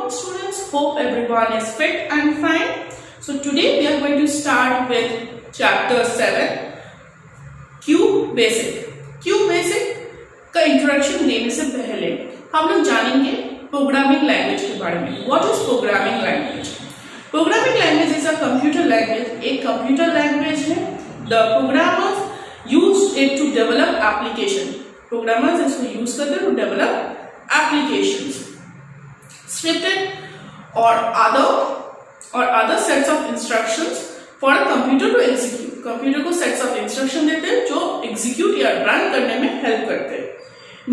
morning students, hope everyone is fit and fine. So today we are going to start with chapter 7 Q basic. Q basic का introduction देने से पहले हम लोग जानेंगे programming language के बारे में. What is programming language? Programming language is a computer language. एक कंप्यूटर लैंग्वेज है. The programmers use it to develop application. Programmers इसको यूज करते हैं to develop applications, scripted or other sets of instructions for a computer to execute. Computer को sets of instruction देते हैं जो execute या run करने में help करते हैं.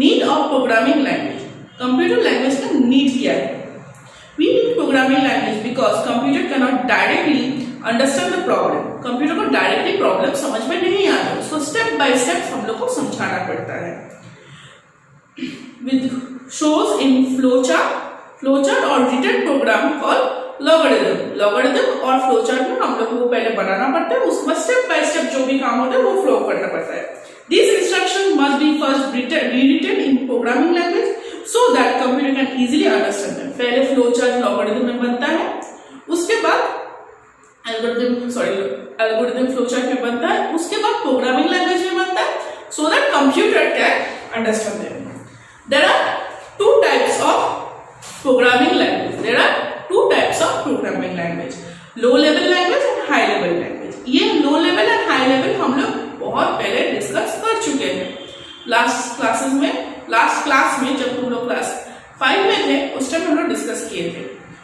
Need of programming language. Computer language का need क्या है? We need programming language because computer cannot directly understand the problem. Computer को directly problem समझ में नहीं आता, उसको step by step हम लोग को समझाना पड़ता है. With shows in flowchart or written program called logarithm. Logarithm और flowchart में हम लोगों को पहले बनाना पड़ता है, उसमें step by step जो भी काम होता है वो flow करना पड़ता है. These instructions must be first rewritten in programming language so that computer can easily understand them. पहले flowchart logarithm में बनता है, उसके बाद algorithm flowchart में बनता है, उसके बाद programming language में बनता है so that computer can understand them. There are two types of programming language. Low level language and high level language. ये low level and high level हम लोग बहुत पहले डिस्कस कर चुके हैं. लास्ट क्लास में जब हम लोग क्लास 5 में थे उस टाइम हम लोग डिस्कस किए थे.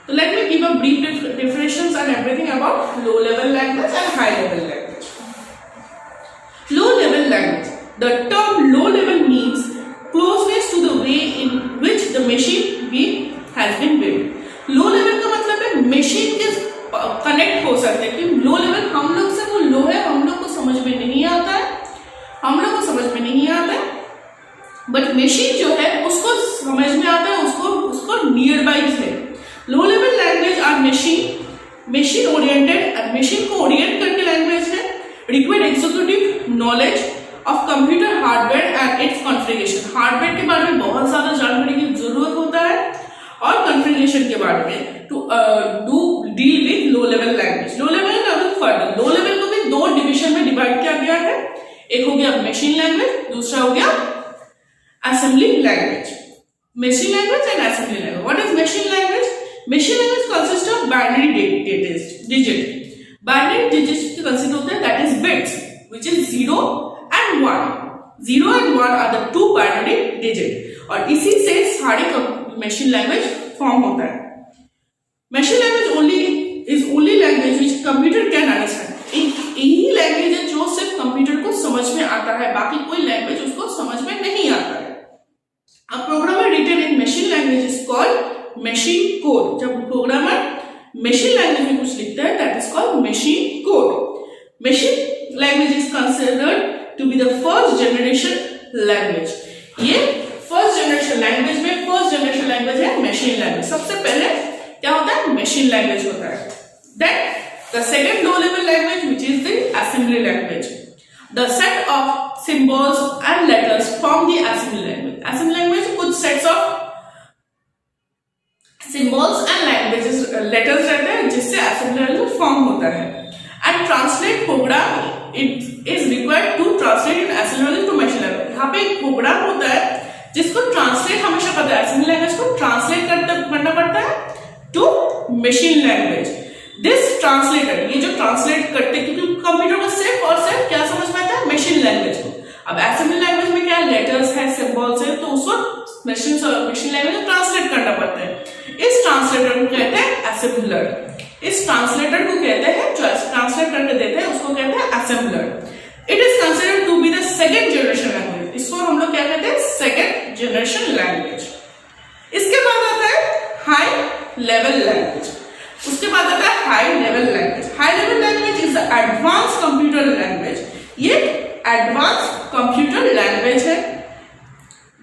तो let me give a brief differentiations and everything about low level language and high level language. Low level language. The term low level means closeness to the way in which the machine has been built. Low level का मतलब है machine के connect हो सकते हैं कि low level हम लोग से वो लो है, हम लोग को समझ में नहीं आता है, बट मशीन जो है उसको समझ में आता है, उसको नियर बाई है. Low level language are machine oriented और मशीन को ओरिएंट करके लैंग्वेज है. Required executive knowledge of computer hardware and its configuration. Hardware के बारे में बहुत ज्यादा जानकारी की जरूरत होता है और कॉन्फ़िगरेशन के बारे में to deal with low level language. Low level का फर्दर लो लेवल को भी दो डिवीजन में डिवाइड किया गया है. एक हो गया मशीन लैंग्वेज, दूसरा हो गया assembly language. Machine language and assembly language. What is machine language? Machine language consist of binary digit. Binary digit consist होते हैं that is bits which is 0 and 1. 0 and 1 are the two binary digit और इसी से सारे machine language form होता है. Machine language is only language which computer can understand. यही language है जो सिर्फ कंप्यूटर को समझ में आता है, बाकी कोई लैंग्वेज उसको समझ में नहीं आता है. A programmer written in machine language is called machine code. जब प्रोग्रामर मशीन लैंग्वेज में कुछ लिखता है that is called machine code. Machine language is considered to be the first generation language. ये first generation language में first generation language है machine language. सबसे पहले क्या होता है? machine language होता है. Then the second low level language which is the assembly language. The set of symbols and letters form the assembly language. Assembly language कुछ sets of symbols and languages letters रहते हैं जिससे assembly language form होता है. And translate program it is required to translate in assembly language to machine language. यहाँ पे एक programme होता है जिसको ट्रांसलेट हमेशा पता है, assembly language को ट्रांसलेट करना पड़ता है to machine language. This translator ये जो ट्रांसलेट करते क्योंकि कंप्यूटर को सिर्फ और सिर्फ क्या समझ में आता है? मशीन लैंग्वेज को. अब assembly लैंग्वेज में क्या लेटर्स है, सिंबल्स है, तो उसको मशीन लैंग्वेज में ट्रांसलेट करना पड़ता है. इस ट्रांसलेटर को कहते हैं असेंबलर. इस ट्रांसलेटर को कहते हैं जो ट्रांसलेट करके देते हैं उसको कहते हैं assembler. It is considered to be the second generation language. इसको हम लोग क्या कहते हैं? Second generation language. इसके बाद आता है हाई लेवल लैंग्वेज. उसके बाद आता है high level language. High level language is the advance computer language. ये एडवांस कंप्यूटर लैंग्वेज है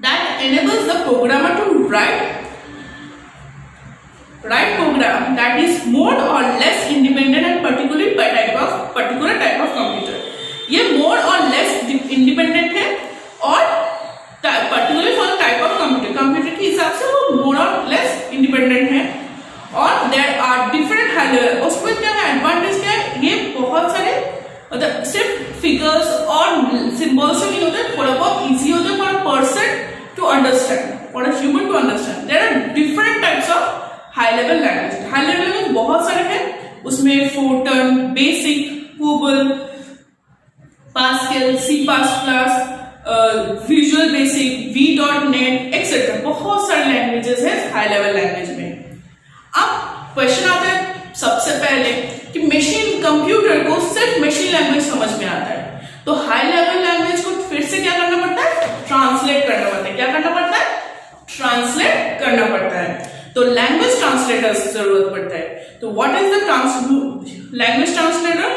that enables the programmer to write program that is more or less independent and particular type of computer. ये more or less independent है और particular for type of computer. Computer के हिसाब से वो more or less independent है symbol से नहीं होते, थोड़ा बहुत इजी होते for a person to understand, for a human to understand. There are different types of high level language. High level language बहुत सारे हैं, उसमें Fortran, BASIC, COBOL, Pascal, C plus plus, Visual Basic, V.NET etcetera, बहुत सारे languages है high level language में। अब question आता है सबसे पहले कि मशीन कंप्यूटर को सिर्फ मशीन लैंग्वेज समझ में आता है, तो हाई लेवल लैंग्वेज को फिर से क्या करना पड़ता है, ट्रांसलेट करना पड़ता है। क्या करना पड़ता है, ट्रांसलेट करना पड़ता है। तो लैंग्वेज ट्रांसलेटर की जरूरत पड़ता है। तो what is the language translator?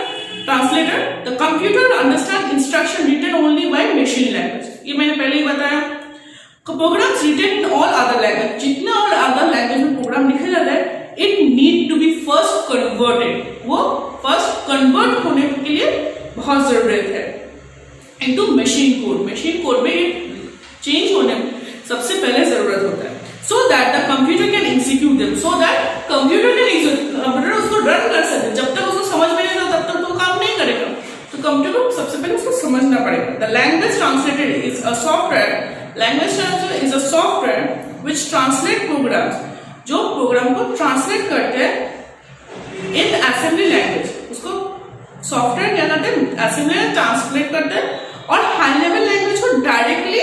The computer understand instruction written only by machine language. ये मैंने पहले ही बताया। Programs written in all other language, जितने और अदर लैंग्वेज में प्रोग्राम लिखे जाते हैं, it need to be first converted, वो फर्स्ट कन्वर्ट होने के लिए बहुत जरूरत है into machine code. Machine code में चेंज होने सबसे पहले जरूरत होता है, so that the computer can execute them, so that computer उसको रन कर सके। जब तक उसको समझ में नहीं आता तब तक तो काम नहीं करेगा, तो कंप्यूटर को सबसे पहले उसको समझना पड़ेगा। The language translator is a software, language translator is a software which translate programs, जो प्रोग्राम को ट्रांसलेट करते हैं इन असेंबली लैंग्वेज। उसको सॉफ्टवेयर क्या करते हैं, असेंबली में ट्रांसलेट करते हैं, और हाई लेवल लैंग्वेज को डायरेक्टली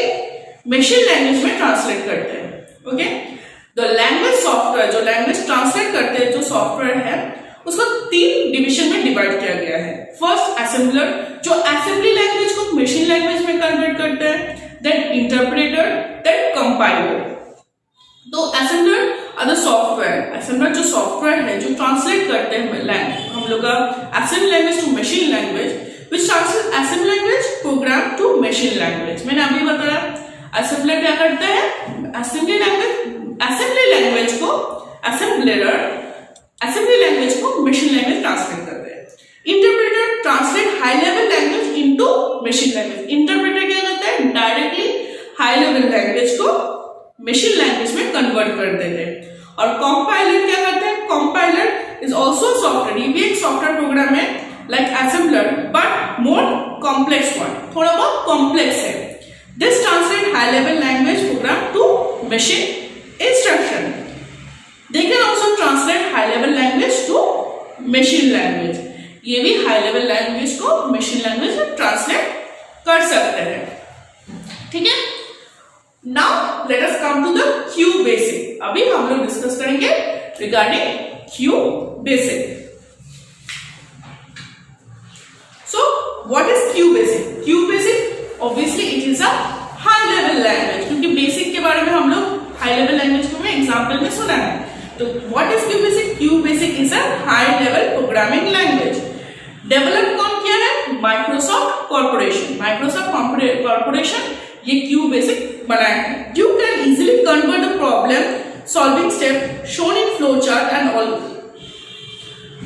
मशीन लैंग्वेज में ट्रांसलेट करते हैं। ओके, द लैंग्वेज सॉफ्टवेयर, जो लैंग्वेज ट्रांसलेट करते हैं जो सॉफ्टवेयर है, उसको 3 डिवीजन में डिवाइड किया गया है। फर्स्ट असेंबलर, जो असेंबली लैंग्वेज को मशीन लैंग्वेज में कन्वर्ट करते हैं, देन इंटरप्रेटर, देन कंपाइलर। तो assembler are the software, assembler जो सॉफ्टवेयर है जो ट्रांसलेट करते हैं हम लोग का assembly language to machine language, which translate assembly language program to machine language. मैंने अभी बताया असेंबलर क्या करता है, असेंबली लैंग्वेज को असेंबली लैंग्वेज को मशीन लैंग्वेज ट्रांसलेट करते हैं। Interpreter translate high level language into machine language. Interpreter क्या करता है, डायरेक्टली हाई लेवल लैंग्वेज को मशीन लैंग्वेज में कन्वर्ट कर देते हैं। और कंपाइलर क्या करता है, कंपाइलर इज ऑल्सो सॉफ्टवेयर, ये भी एक सॉफ्टवेयर प्रोग्राम है like assembler but more complex one, थोड़ा बहुत कॉम्प्लेक्स है। This translate high level language program to machine instruction. They can also translate high level language to machine language, ये भी high level language को machine language में translate कर सकते हैं। ठीक है, now let us come to the QBasic. अभी हम लोग डिस्कस करेंगे regarding QBasic. So what is Q basic? Q basic obviously it is a high level language, क्योंकि बेसिक के बारे में हम लोग हाई लेवल लैंग्वेज को एग्जाम्पल में सुना है। तो what is Q basic? Q basic is a high level programming language. Develop कौन किया है? Microsoft corporation. माइक्रोसॉफ्ट कॉर्पोरेशन ये क्यू बेसिक बनाया है। You can easily convert the problem solving step shown in flow chart and all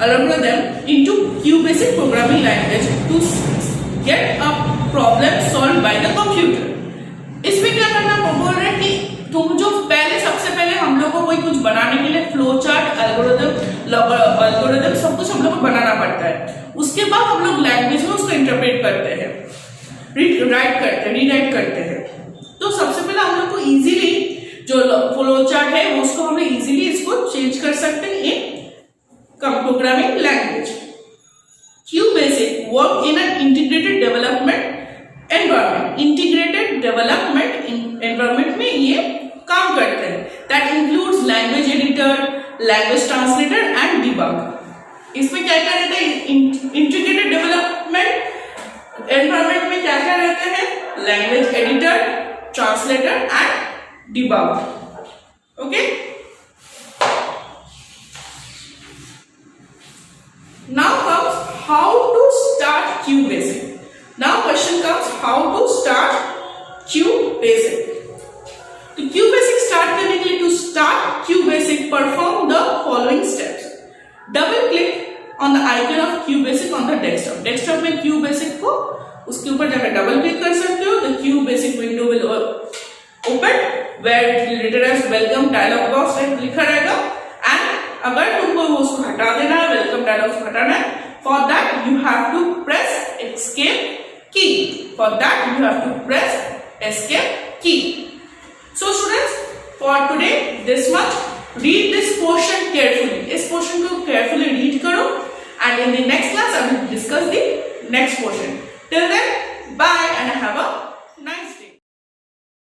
algorithm into QBasic programming language to get a problem solved by the computer। इसमें क्या करना बोल रहे हैं कि तुम जो पहले सबसे पहले हम लोग को कोई कुछ बनाने के लिए फ्लो चार्ट, एल्गोरिथम सब कुछ हम लोग को बनाना पड़ता है। उसके बाद हम लोग लैंग्वेज में उसको इंटरप्रेट करते हैं, रीराइट करते हैं। तो सबसे पहले हम लोग को इजीली जो फ्लो चार्ट है उसको हम लोग इजीली इसको चेंज कर सकते हैं इन programming language। QBasic work in an integrated development environment। Integrated development environment में ये काम करते हैं। That includes language editor, language translator and debug। इसमें क्या क्या रहता है? Integrated development environment में क्या क्या रहते हैं? Language editor, translator and debug। Okay? Now comes how to start QBasic। Now question comes how to start QBasic। तो QBasic start करने के लिए to start QBasic perform the following steps। Double click on the icon of QBasic on the desktop। Desktop में QBasic को उसके ऊपर जाकर double click कर सकते हो। The QBasic window will open where it will written as welcome dialog box लिखा रहेगा। अगर तुमको उसको हटा देना है, वेलकम डायलॉग हटाना है, for that you have to press escape key. For that you have to press escape key. So students, for today this much. Read this portion carefully. इस portion को carefully read करो, and in the next class I will discuss the next portion. Till then, bye and have a